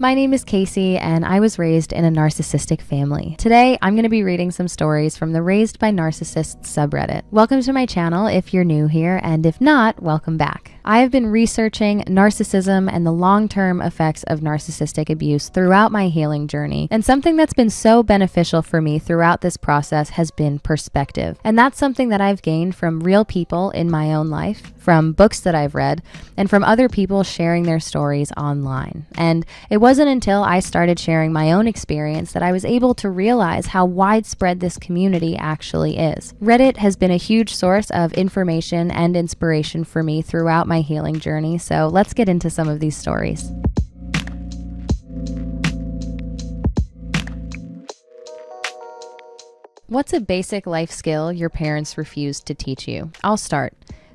My name is Casey, and I was raised in a narcissistic family. Today, I'm going to be reading some stories from the Raised by Narcissists subreddit. Welcome to my channel if you're new here, and if not, welcome back. I have been researching narcissism and the long-term effects of narcissistic abuse throughout my healing journey, and something that's been so beneficial for me throughout this process has been perspective. And that's something that I've gained from real people in my own life, from books that I've read, and from other people sharing their stories online. And it wasn't until I started sharing my own experience that I was able to realize how widespread this community actually is. Reddit has been a huge source of information and inspiration for me throughout my healing journey, so let's get into some of these stories. What's a basic life skill your parents refused to teach you? I'll start.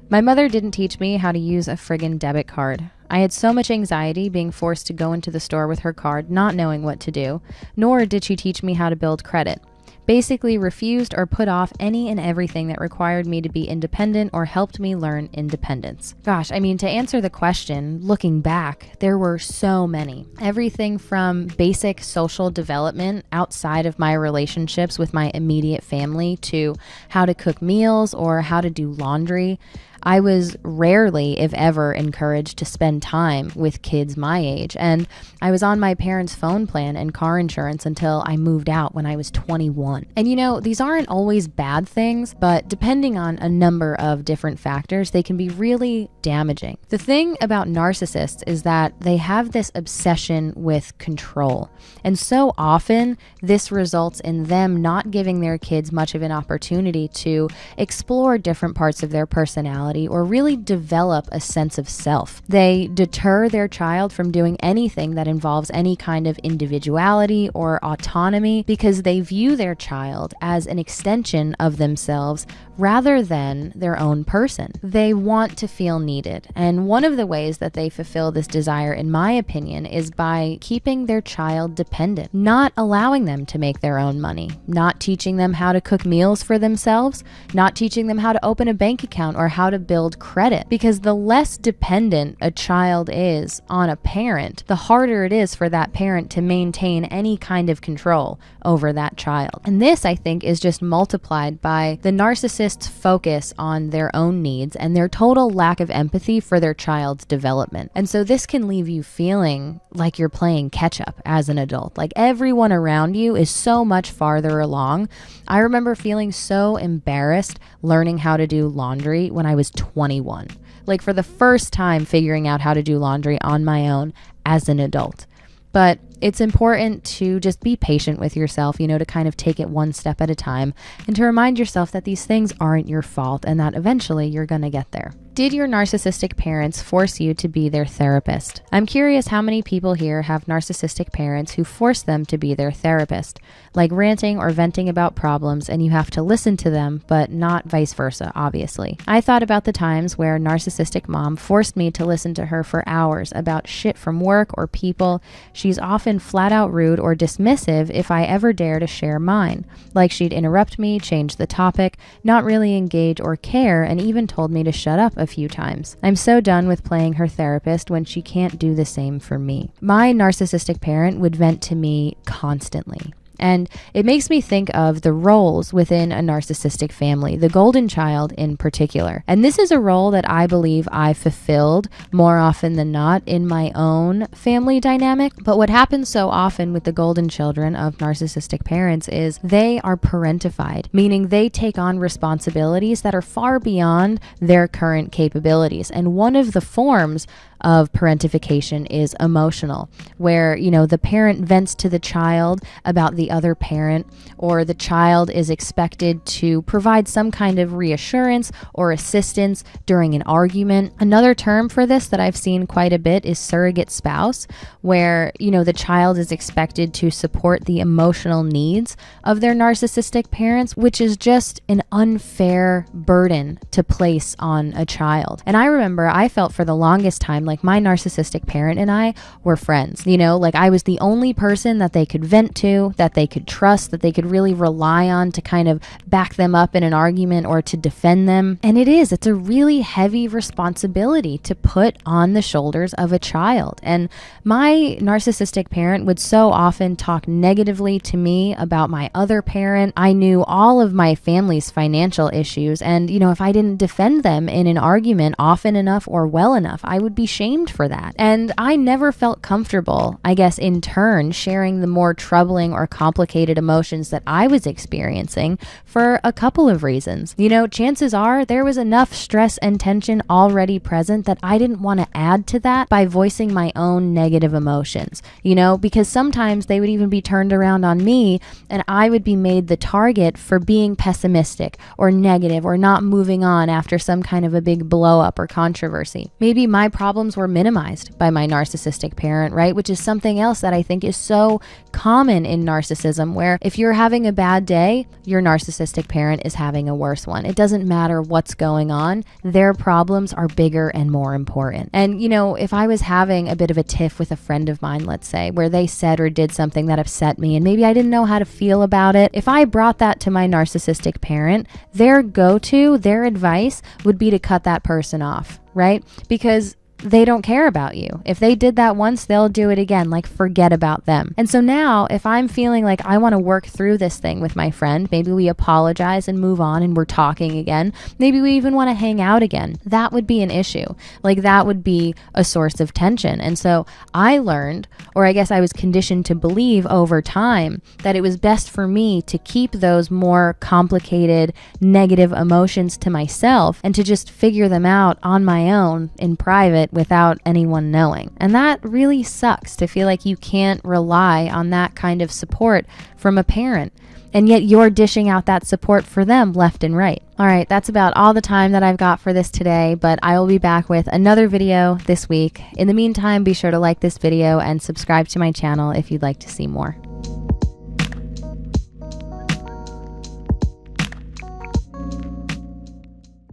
My mother didn't teach me how to use a friggin' debit card. I had so much anxiety being forced to go into the store with her card, not knowing what to do, nor did she teach me how to build credit. Basically refused or put off any and everything that required me to be independent or helped me learn independence. Gosh, I mean, to answer the question, looking back, there were so many. Everything from basic social development outside of my relationships with my immediate family to how to cook meals or how to do laundry. I was rarely, if ever, encouraged to spend time with kids my age, and I was on my parents' phone plan and car insurance until I moved out when I was 21. And you know, these aren't always bad things, but depending on a number of different factors, they can be really damaging. The thing about narcissists is that they have this obsession with control, and so often this results in them not giving their kids much of an opportunity to explore different parts of their personality or really develop a sense of self. They deter their child from doing anything that involves any kind of individuality or autonomy because they view their child as an extension of themselves rather than their own person. They want to feel needed, and one of the ways that they fulfill this desire, in my opinion, is by keeping their child dependent, not allowing them to make their own money, not teaching them how to cook meals for themselves, not teaching them how to open a bank account or how to build credit. Because the less dependent a child is on a parent, the harder it is for that parent to maintain any kind of control over that child. And this, I think, is just multiplied by the narcissist's focus on their own needs and their total lack of empathy for their child's development. And so this can leave you feeling like you're playing catch up as an adult. Like everyone around you is so much farther along. I remember feeling so embarrassed learning how to do laundry when I was 21. Like for the first time figuring out how to do laundry on my own as an adult. But it's important to just be patient with yourself, to kind of take it one step at a time and to remind yourself that these things aren't your fault and that eventually you're going to get there. Did your narcissistic parents force you to be their therapist? I'm curious how many people here have narcissistic parents who force them to be their therapist, like ranting or venting about problems and you have to listen to them, but not vice versa, obviously. I thought about the times where narcissistic mom forced me to listen to her for hours about shit from work or people. She's often flat out rude or dismissive if I ever dare to share mine. Like she'd interrupt me, change the topic, not really engage or care, and even told me to shut up a few times. I'm so done with playing her therapist when she can't do the same for me. My narcissistic parent would vent to me constantly. And it makes me think of the roles within a narcissistic family, the golden child in particular. And this is a role that I believe I fulfilled more often than not in my own family dynamic. But what happens so often with the golden children of narcissistic parents is they are parentified, meaning they take on responsibilities that are far beyond their current capabilities. And one of the forms of parentification is emotional, where, the parent vents to the child about the other parent, or the child is expected to provide some kind of reassurance or assistance during an argument. Another term for this that I've seen quite a bit is surrogate spouse, where, the child is expected to support the emotional needs of their narcissistic parents, which is just an unfair burden to place on a child. And I remember I felt for the longest time like like my narcissistic parent and I were friends. You know, like I was the only person that they could vent to, that they could trust, that they could really rely on to kind of back them up in an argument or to defend them. And it's a really heavy responsibility to put on the shoulders of a child. And my narcissistic parent would so often talk negatively to me about my other parent. I knew all of my family's financial issues. And, you know, if I didn't defend them in an argument often enough or well enough, I would be shamed for that. And I never felt comfortable, I guess, in turn, sharing the more troubling or complicated emotions that I was experiencing for a couple of reasons. You know, chances are there was enough stress and tension already present that I didn't want to add to that by voicing my own negative emotions, you know, because sometimes they would even be turned around on me and I would be made the target for being pessimistic or negative or not moving on after some kind of a big blow up or controversy. Maybe my problems were minimized by my narcissistic parent, right? Which is something else that I think is so common in narcissism, where if you're having a bad day, your narcissistic parent is having a worse one. It doesn't matter what's going on. Their problems are bigger and more important. And, you know, if I was having a bit of a tiff with a friend of mine, let's say, where they said or did something that upset me and maybe I didn't know how to feel about it, if I brought that to my narcissistic parent, their advice would be to cut that person off, right? Because they don't care about you. If they did that once, they'll do it again. Like, forget about them. And so now if I'm feeling like I want to work through this thing with my friend, maybe we apologize and move on and we're talking again. Maybe we even want to hang out again. That would be an issue. Like, that would be a source of tension. And so I learned, or I guess I was conditioned to believe over time, that it was best for me to keep those more complicated negative emotions to myself and to just figure them out on my own in private without anyone knowing. And that really sucks, to feel like you can't rely on that kind of support from a parent, and yet you're dishing out that support for them left and right. All right, that's about all the time that I've got for this today, but I will be back with another video this week. In the meantime, be sure to like this video and subscribe to my channel if you'd like to see more.